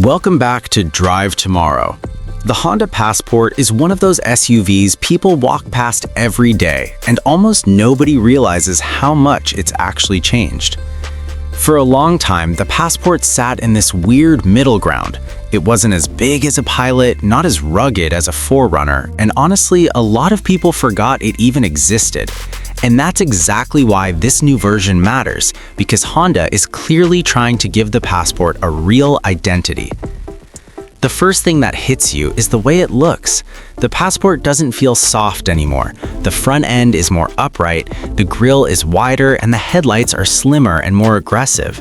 Welcome back to Drive Tomorrow. The Honda Passport is one of those SUVs people walk past every day, and almost nobody realizes how much it's actually changed. For a long time, the Passport sat in this weird middle ground. It wasn't as big as a Pilot, not as rugged as a 4Runner, and honestly, a lot of people forgot it even existed. And that's exactly why this new version matters, because Honda is clearly trying to give the Passport a real identity. The first thing that hits you is the way it looks. The Passport doesn't feel soft anymore. The front end is more upright, the grille is wider, and the headlights are slimmer and more aggressive.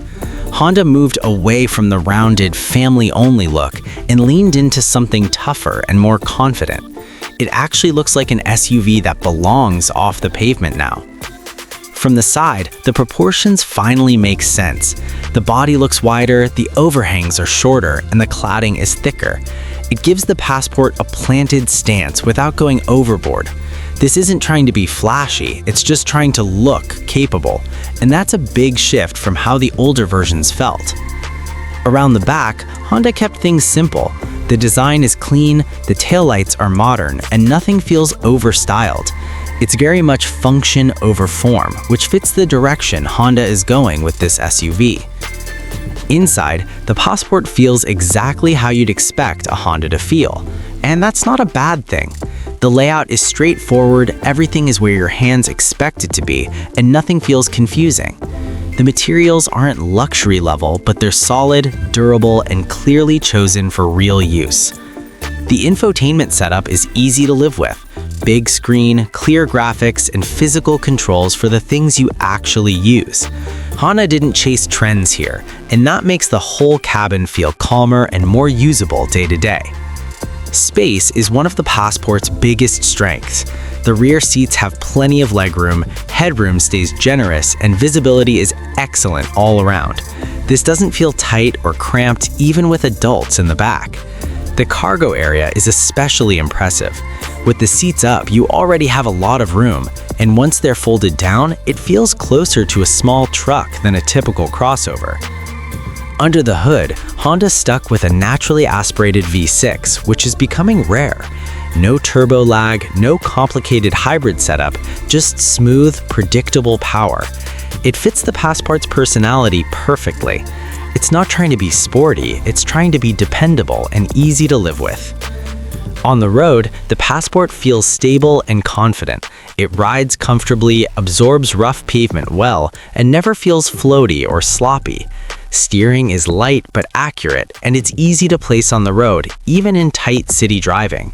Honda moved away from the rounded, family-only look and leaned into something tougher and more confident. It actually looks like an SUV that belongs off the pavement now. From the side, the proportions finally make sense. The body looks wider, the overhangs are shorter, and the cladding is thicker. It gives the Passport a planted stance without going overboard. This isn't trying to be flashy, it's just trying to look capable, and that's a big shift from how the older versions felt. Around the back, Honda kept things simple. The design is clean, the taillights are modern, and nothing feels overstyled. It's very much function over form, which fits the direction Honda is going with this SUV. Inside, the Passport feels exactly how you'd expect a Honda to feel, and that's not a bad thing. The layout is straightforward, everything is where your hands expect it to be, and nothing feels confusing. The materials aren't luxury level, but they're solid, durable, and clearly chosen for real use. The infotainment setup is easy to live with. Big screen, clear graphics, and physical controls for the things you actually use. Honda didn't chase trends here, and that makes the whole cabin feel calmer and more usable day to day. Space is one of the Passport's biggest strengths. The rear seats have plenty of legroom, headroom stays generous, and visibility is excellent all around. This doesn't feel tight or cramped even with adults in the back. The cargo area is especially impressive. With the seats up, you already have a lot of room, and once they're folded down, it feels closer to a small truck than a typical crossover. Under the hood, Honda stuck with a naturally aspirated V6, which is becoming rare. No turbo lag, no complicated hybrid setup, just smooth, predictable power. It fits the Passport's personality perfectly. It's not trying to be sporty, it's trying to be dependable and easy to live with. On the road, the Passport feels stable and confident. It rides comfortably, absorbs rough pavement well, and never feels floaty or sloppy. Steering is light but accurate, and it's easy to place on the road, even in tight city driving.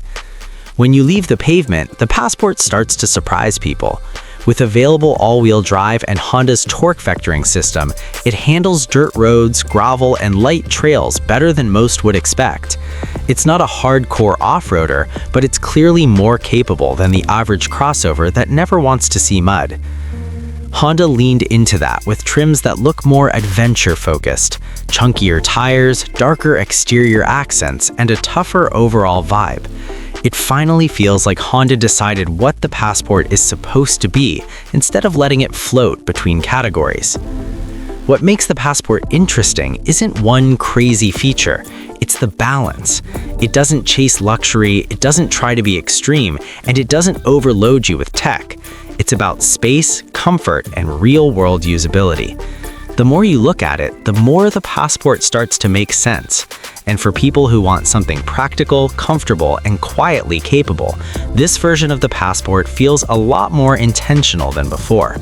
When you leave the pavement, the Passport starts to surprise people. With available all-wheel drive and Honda's torque vectoring system, it handles dirt roads, gravel, and light trails better than most would expect. It's not a hardcore off-roader, but it's clearly more capable than the average crossover that never wants to see mud. Honda leaned into that with trims that look more adventure-focused, chunkier tires, darker exterior accents, and a tougher overall vibe. It finally feels like Honda decided what the Passport is supposed to be instead of letting it float between categories. What makes the Passport interesting isn't one crazy feature, it's the balance. It doesn't chase luxury, it doesn't try to be extreme, and it doesn't overload you with tech. It's about space, comfort, and real-world usability. The more you look at it, the more the Passport starts to make sense. And for people who want something practical, comfortable, and quietly capable, this version of the Passport feels a lot more intentional than before.